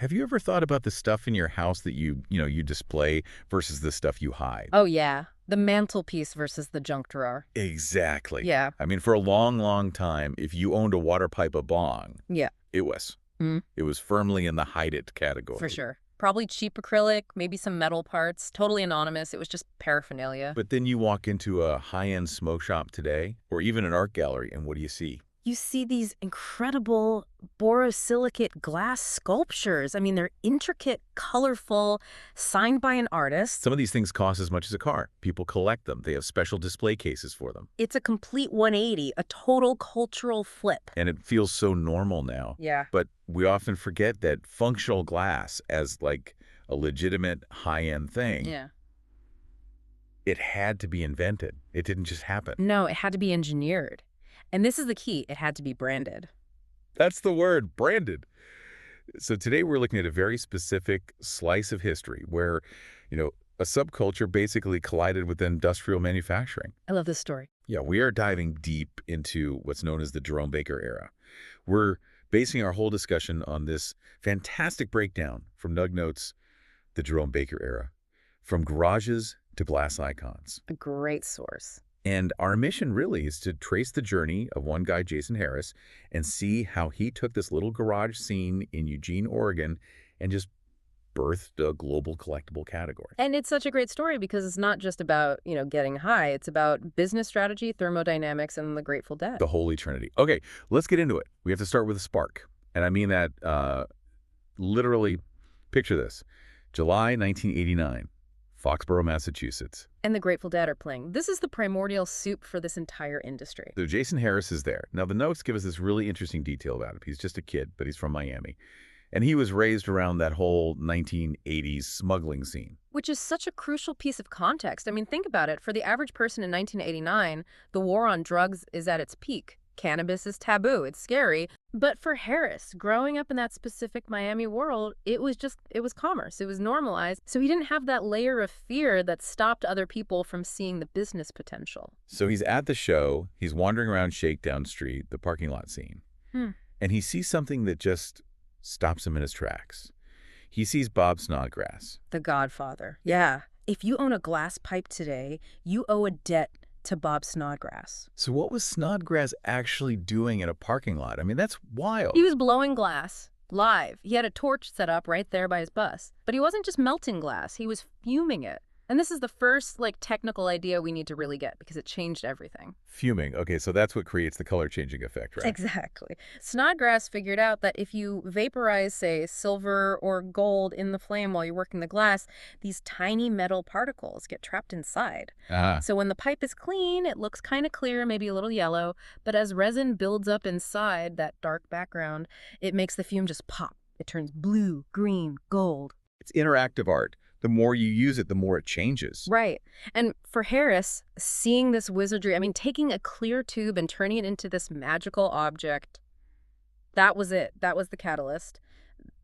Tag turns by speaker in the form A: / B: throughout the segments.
A: Have you ever thought about the stuff in your house that you display versus the stuff you hide?
B: Oh, yeah. The mantelpiece versus the junk drawer.
A: Exactly.
B: Yeah.
A: I mean, for a long, long time, if you owned a water pipe a bong,
B: Yeah.
A: it was.
B: Mm,
A: It was firmly in the hide it
B: for
A: category.
B: sure. Probably cheap acrylic, maybe some metal parts. Totally anonymous. It was just paraphernalia.
A: But then you walk into a high-end smoke shop today, or even an art gallery, and what do you see?
B: You see these incredible borosilicate glass sculptures. I mean, they're intricate, colorful, signed by an artist.
A: Some of these things cost as much as a car. People collect them. They have special display cases for them.
B: It's a complete 180, a total cultural flip.
A: And it feels so normal now.
B: Yeah.
A: But we often forget that functional glass as like a legitimate high-end thing,
B: Yeah.
A: it had to be invented. It didn't just happen.
B: No, it had to be engineered. And this is the key. It had to be branded.
A: That's the word, branded. So today we're looking at a very specific slice of history where, a subculture basically collided with industrial manufacturing.
B: I love this story.
A: Yeah, we are diving deep into what's known as the Jerome Baker era. We're basing our whole discussion on this fantastic breakdown from Nug Notes, the Jerome Baker era, from garages to glass icons.
B: A great source.
A: And our mission really is to trace the journey of one guy, Jason Harris, and see how he took this little garage scene in Eugene, Oregon, and just birthed a global collectible category.
B: And it's such a great story because it's not just about, getting high. It's about business strategy, thermodynamics, and the Grateful Dead.
A: The Holy Trinity. Okay, let's get into it. We have to start with a spark. And I mean that literally. Picture this. July 1989, Foxborough, Massachusetts.
B: And the Grateful Dead are playing. This is the primordial soup for this entire industry.
A: So Jason Harris is there. Now, the notes give us this really interesting detail about him. He's just a kid, but he's from Miami. And he was raised around that whole 1980s smuggling scene.
B: Which is such a crucial piece of context. I mean, think about it. For the average person in 1989, the war on drugs is at its peak. Cannabis is taboo. It's scary. But for Harris, growing up in that specific Miami world, it was commerce. It was normalized. So he didn't have that layer of fear that stopped other people from seeing the business potential.
A: So he's at the show. He's wandering around Shakedown Street, the parking lot scene. And he sees something that just stops him in his tracks. He sees Bob Snodgrass.
B: The Godfather. Yeah. If you own a glass pipe today, you owe a debt to Bob Snodgrass.
A: So what was Snodgrass actually doing in a parking lot? I mean, that's wild.
B: He was blowing glass live. He had a torch set up right there by his bus. But he wasn't just melting glass, he was fuming it. And this is the first technical idea we need to really get because it changed everything.
A: Fuming. Okay, so that's what creates the color changing effect, right?
B: Exactly. Snodgrass figured out that if you vaporize, say, silver or gold in the flame while you're working the glass, these tiny metal particles get trapped inside. So when the pipe is clean, it looks kind of clear, maybe a little yellow, but as resin builds up inside that dark background, it makes the fume just pop. It turns blue, green, gold.
A: It's interactive art. The more you use it, the more it changes.
B: Right. And for Harris, seeing this wizardry, I mean, taking a clear tube and turning it into this magical object, that was it. That was the catalyst.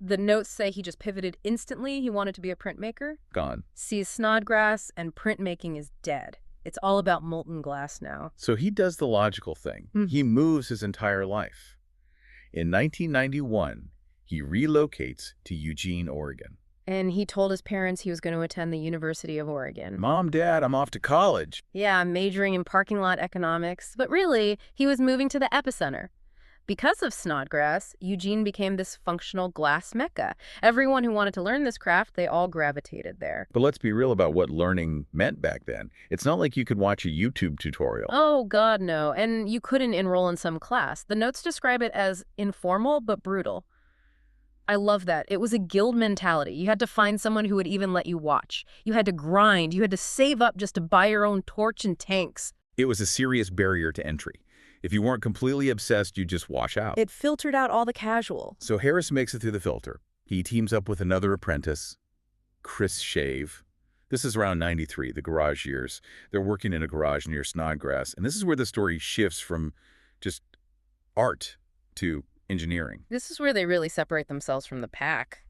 B: The notes say he just pivoted instantly. He wanted to be a printmaker.
A: Gone.
B: Sees Snodgrass, and printmaking is dead. It's all about molten glass now.
A: So he does the logical thing. He moves his entire life. In 1991, he relocates to Eugene, Oregon.
B: And he told his parents he was going to attend the University of Oregon.
A: Mom, Dad, I'm off to college.
B: Yeah, majoring in parking lot economics. But really, he was moving to the epicenter. Because of Snodgrass, Eugene became this functional glass mecca. Everyone who wanted to learn this craft, they all gravitated there.
A: But let's be real about what learning meant back then. It's not like you could watch a YouTube tutorial.
B: Oh, God, no. And you couldn't enroll in some class. The notes describe it as informal but brutal. I love that. It was a guild mentality. You had to find someone who would even let you watch. You had to grind. You had to save up just to buy your own torch and tanks.
A: It was a serious barrier to entry. If you weren't completely obsessed, you'd just wash out.
B: It filtered out all the casual.
A: So Harris makes it through the filter. He teams up with another apprentice, Chris Shave. This is around 93, the garage years. They're working in a garage near Snodgrass. And this is where the story shifts from just art to engineering.
B: This is where they really separate themselves from the pack.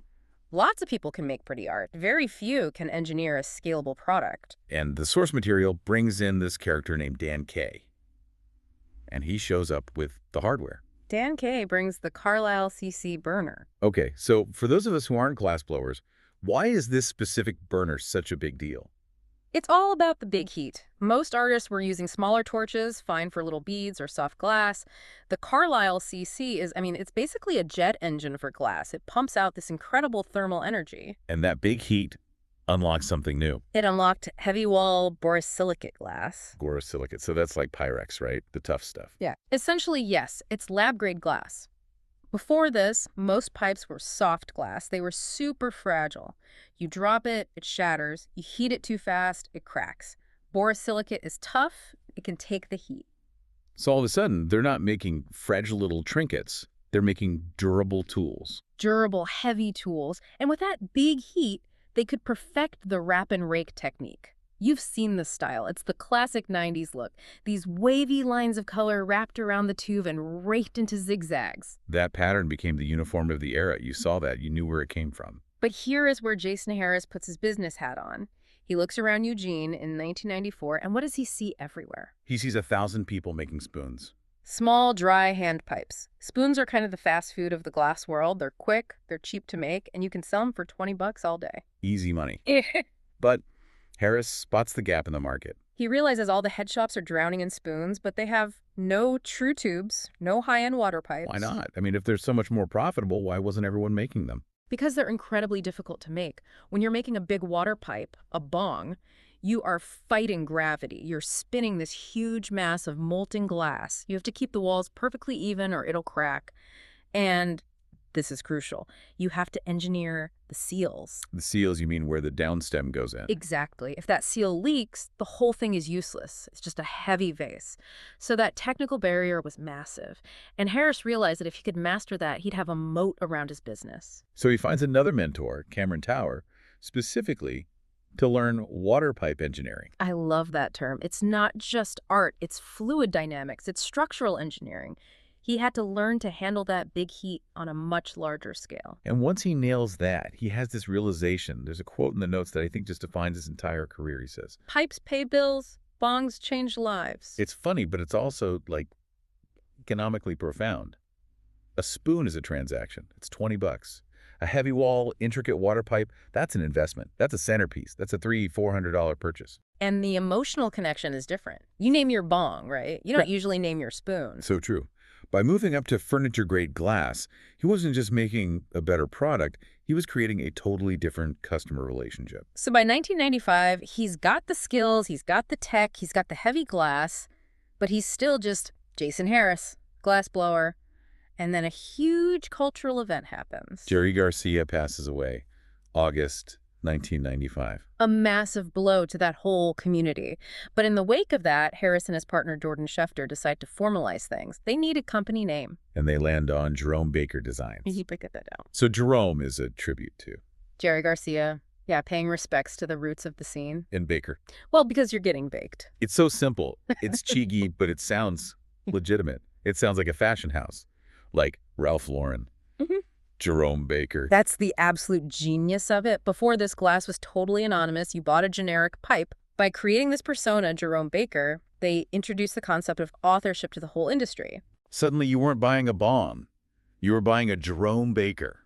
B: Lots of people can make pretty art. Very few can engineer a scalable product.
A: And the source material brings in this character named Dan Kay. And he shows up with the hardware.
B: Dan Kay brings the Carlisle CC burner.
A: Okay, so for those of us who aren't glassblowers, why is this specific burner such a big deal?
B: It's all about the big heat. Most artists were using smaller torches, fine for little beads or soft glass. The Carlisle CC is, it's basically a jet engine for glass. It pumps out this incredible thermal energy.
A: And that big heat unlocks something new.
B: It unlocked heavy wall borosilicate glass.
A: Borosilicate, so that's like Pyrex, right? The tough stuff.
B: Yeah. Essentially, yes, it's lab-grade glass. Before this, most pipes were soft glass. They were super fragile. You drop it, it shatters. You heat it too fast, it cracks. Borosilicate is tough. It can take the heat.
A: So all of a sudden, they're not making fragile little trinkets. They're making durable tools.
B: Durable, heavy tools. And with that big heat, they could perfect the wrap and rake technique. You've seen this style. It's the classic 90s look. These wavy lines of color wrapped around the tube and raked into zigzags.
A: That pattern became the uniform of the era. You saw that. You knew where it came from.
B: But here is where Jason Harris puts his business hat on. He looks around Eugene in 1994, and what does he see everywhere?
A: He sees 1,000 people making spoons.
B: Small, dry hand pipes. Spoons are kind of the fast food of the glass world. They're quick, they're cheap to make, and you can sell them for $20 all day.
A: Easy money. But Harris spots the gap in the market.
B: He realizes all the head shops are drowning in spoons, but they have no true tubes, no high-end water pipes.
A: Why not? If they're so much more profitable, why wasn't everyone making them?
B: Because they're incredibly difficult to make. When you're making a big water pipe, a bong, you are fighting gravity. You're spinning this huge mass of molten glass. You have to keep the walls perfectly even or it'll crack. And this is crucial. You have to engineer the seals.
A: The seals, you mean where the downstem goes in?
B: Exactly. If that seal leaks, the whole thing is useless. It's just a heavy vase. So that technical barrier was massive. And Harris realized that if he could master that, he'd have a moat around his business.
A: So he finds another mentor, Cameron Tower, specifically to learn water pipe engineering.
B: I love that term. It's not just art. It's fluid dynamics. It's structural engineering. He had to learn to handle that big heat on a much larger scale.
A: And once he nails that, he has this realization. There's a quote in the notes that I think just defines his entire career. He says,
B: "Pipes pay bills, bongs change lives."
A: It's funny, but it's also, economically profound. A spoon is a transaction. It's $20. A heavy wall, intricate water pipe, that's an investment. That's a centerpiece. That's a $300-400 purchase.
B: And the emotional connection is different. You name your bong, right? You don't usually name your spoon.
A: So true. By moving up to furniture-grade glass, he wasn't just making a better product, he was creating a totally different customer relationship.
B: So by 1995, he's got the skills, he's got the tech, he's got the heavy glass, but he's still just Jason Harris, glassblower. And then a huge cultural event happens.
A: Jerry Garcia passes away, August 1995.
B: A massive blow to that whole community. But in the wake of that, Harris and his partner Jordan Schefter decide to formalize things. They need a company name.
A: And they land on Jerome Baker Designs.
B: You pick that down.
A: So Jerome is a tribute to
B: Jerry Garcia. Yeah, paying respects to the roots of the scene.
A: And Baker.
B: Well, because you're getting baked.
A: It's so simple. It's cheeky, but it sounds legitimate. It sounds like a fashion house. Like Ralph Lauren.
B: Mm-hmm.
A: Jerome Baker.
B: That's the absolute genius of it. Before this, glass was totally anonymous. You bought a generic pipe. By creating this persona, Jerome Baker, they introduced the concept of authorship to the whole industry.
A: Suddenly you weren't buying a bomb. You were buying a Jerome Baker.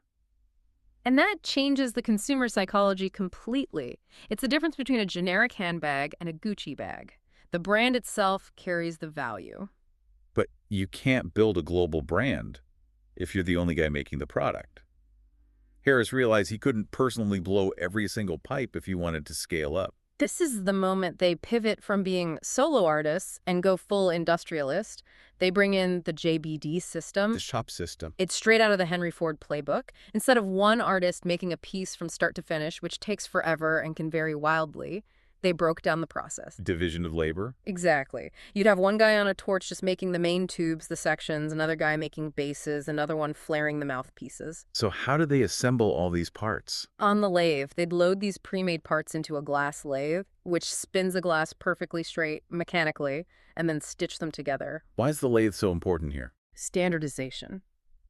B: And that changes the consumer psychology completely. It's the difference between a generic handbag and a Gucci bag. The brand itself carries the value.
A: But you can't build a global brand if you're the only guy making the product. Harris realized he couldn't personally blow every single pipe if he wanted to scale up.
B: This is the moment they pivot from being solo artists and go full industrialist. They bring in the JBD system.
A: The shop system.
B: It's straight out of the Henry Ford playbook. Instead of one artist making a piece from start to finish, which takes forever and can vary wildly, they broke down the process.
A: Division of labor?
B: Exactly. You'd have one guy on a torch just making the main tubes, the sections, another guy making bases, another one flaring the mouthpieces.
A: So how do they assemble all these parts?
B: On the lathe, they'd load these pre-made parts into a glass lathe, which spins a glass perfectly straight mechanically, and then stitch them together.
A: Why is the lathe so important here?
B: Standardization.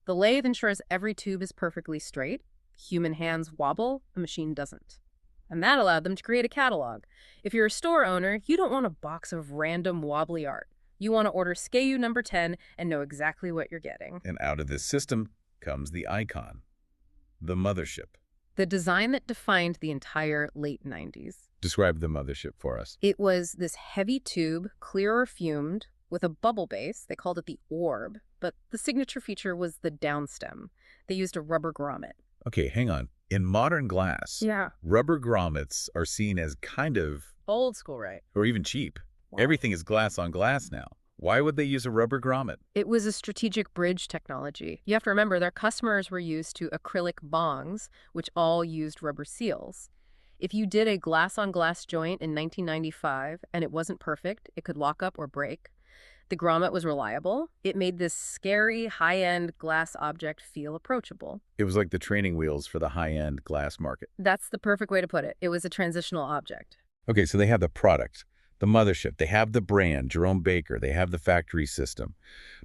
B: The lathe ensures every tube is perfectly straight. Human hands wobble, the machine doesn't. And that allowed them to create a catalog. If you're a store owner, you don't want a box of random wobbly art. You want to order SKU number 10 and know exactly what you're getting.
A: And out of this system comes the icon, the mothership.
B: The design that defined the entire late 90s.
A: Describe the mothership for us.
B: It was this heavy tube, clear or fumed, with a bubble base. They called it the orb, but the signature feature was the downstem. They used a rubber grommet.
A: Okay, hang on. In modern glass, rubber grommets are seen as kind of
B: old school, right?
A: Or even cheap.
B: Wow.
A: Everything is glass on glass now. Why would they use a rubber grommet?
B: It was a strategic bridge technology. You have to remember their customers were used to acrylic bongs, which all used rubber seals. If you did a glass-on-glass joint in 1995 and it wasn't perfect, it could lock up or break. The grommet was reliable. It made this scary, high-end glass object feel approachable.
A: It was like the training wheels for the high-end glass market.
B: That's the perfect way to put it. It was a transitional object.
A: Okay, so they have the product, the mothership, they have the brand, Jerome Baker, they have the factory system.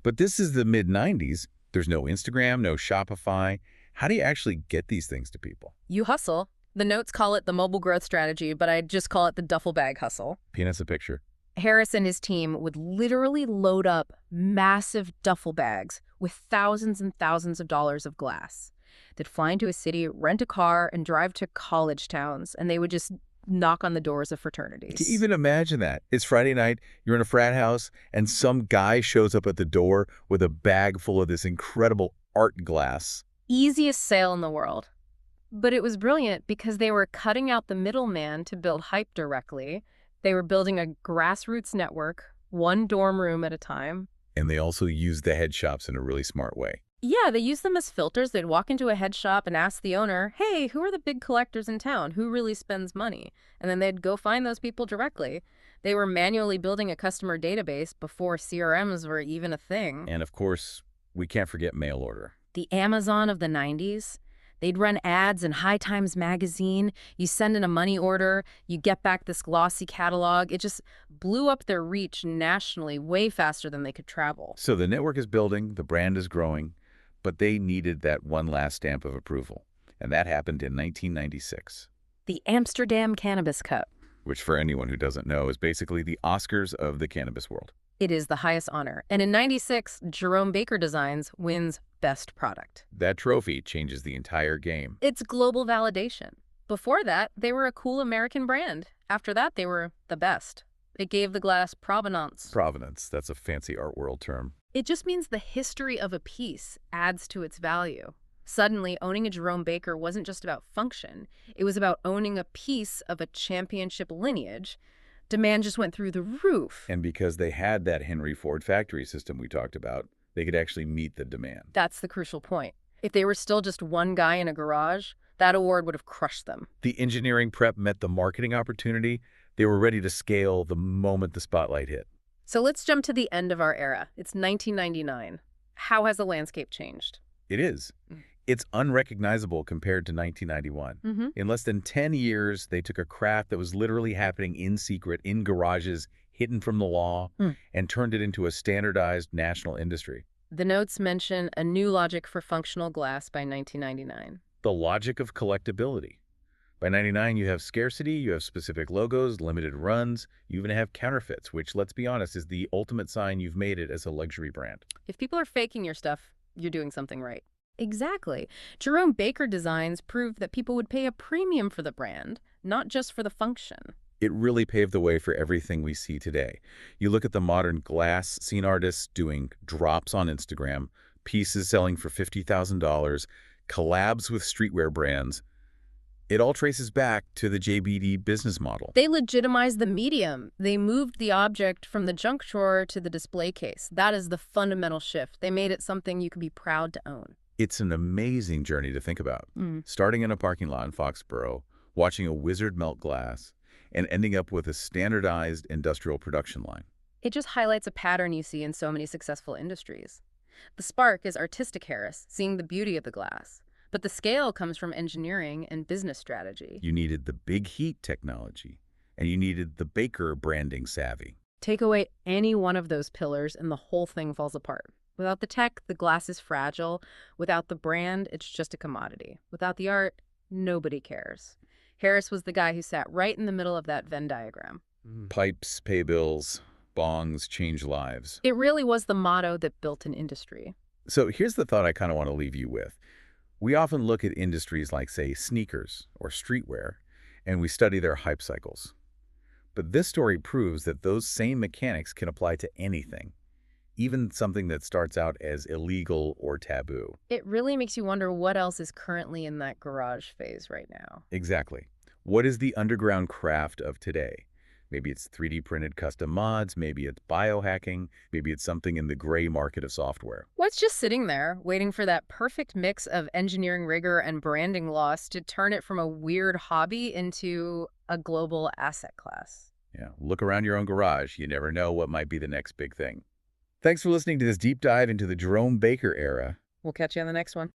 A: But this is the mid-90s. There's no Instagram, no Shopify. How do you actually get these things to people?
B: You hustle. The notes call it the mobile growth strategy, but I just call it the duffel bag hustle.
A: Paint us a picture.
B: Harris and his team would literally load up massive duffel bags with thousands and thousands of dollars of glass. They'd fly into a city, rent a car, and drive to college towns, and they would just knock on the doors of fraternities.
A: Can you even imagine that? It's Friday night, you're in a frat house, and some guy shows up at the door with a bag full of this incredible art glass.
B: Easiest sale in the world. But it was brilliant because they were cutting out the middleman to build hype directly. They were building a grassroots network, one dorm room at a time.
A: And they also used the head shops in a really smart way.
B: Yeah, they used them as filters. They'd walk into a head shop and ask the owner, hey, who are the big collectors in town? Who really spends money? And then they'd go find those people directly. They were manually building a customer database before CRMs were even a thing.
A: And of course, we can't forget mail order.
B: The Amazon of the 90s. They'd run ads in High Times magazine. You send in a money order, you get back this glossy catalog. It just blew up their reach nationally way faster than they could travel.
A: So the network is building, the brand is growing, but they needed that one last stamp of approval. And that happened in 1996.
B: The Amsterdam Cannabis Cup.
A: Which, for anyone who doesn't know, is basically the Oscars of the cannabis world.
B: It is the highest honor. And in 96, Jerome Baker Designs wins Best Product.
A: That trophy changes the entire game.
B: It's global validation. Before that, they were a cool American brand. After that, they were the best. It gave the glass provenance.
A: Provenance, that's a fancy art world term.
B: It just means the history of a piece adds to its value. Suddenly, owning a Jerome Baker wasn't just about function. It was about owning a piece of a championship lineage. Demand just went through the roof.
A: And because they had that Henry Ford factory system we talked about, they could actually meet the demand.
B: That's the crucial point. If they were still just one guy in a garage, that award would have crushed them.
A: The engineering prep met the marketing opportunity. They were ready to scale the moment the spotlight hit.
B: So let's jump to the end of our era. It's 1999. How has the landscape changed?
A: It is. It's unrecognizable compared to 1991. In less than 10 years, they took a craft that was literally happening in secret, in garages, hidden from the law, and turned it into a standardized national industry.
B: The notes mention a new logic for functional glass by 1999.
A: The logic of collectability. By 99, you have scarcity, you have specific logos, limited runs, you even have counterfeits, which, let's be honest, is the ultimate sign you've made it as a luxury brand.
B: If people are faking your stuff, you're doing something right. Exactly. Jerome Baker Designs proved that people would pay a premium for the brand, not just for the function.
A: It really paved the way for everything we see today. You look at the modern glass scene artists doing drops on Instagram, pieces selling for $50,000, collabs with streetwear brands. It all traces back to the JBD business model.
B: They legitimized the medium. They moved the object from the junk drawer to the display case. That is the fundamental shift. They made it something you could be proud to own.
A: It's an amazing journey to think about. Starting in a parking lot in Foxborough, watching a wizard melt glass, and ending up with a standardized industrial production line.
B: It just highlights a pattern you see in so many successful industries. The spark is artistic Harris, seeing the beauty of the glass. But the scale comes from engineering and business strategy.
A: You needed the big heat technology, and you needed the Baker branding savvy.
B: Take away any one of those pillars and the whole thing falls apart. Without the tech, the glass is fragile. Without the brand, it's just a commodity. Without the art, nobody cares. Harris was the guy who sat right in the middle of that Venn diagram.
A: Pipes, pay bills, bongs change lives.
B: It really was the motto that built an industry.
A: So here's the thought I kind of want to leave you with. We often look at industries like, say, sneakers or streetwear, and we study their hype cycles. But this story proves that those same mechanics can apply to anything, even something that starts out as illegal or taboo.
B: It really makes you wonder what else is currently in that garage phase right now.
A: Exactly. What is the underground craft of today? Maybe it's 3D printed custom mods, maybe it's biohacking, maybe it's something in the gray market of software.
B: What's just sitting there, waiting for that perfect mix of engineering rigor and branding loss to turn it from a weird hobby into a global asset class?
A: Yeah, look around your own garage. You never know what might be the next big thing. Thanks for listening to this deep dive into the Jerome Baker era.
B: We'll catch you on the next one.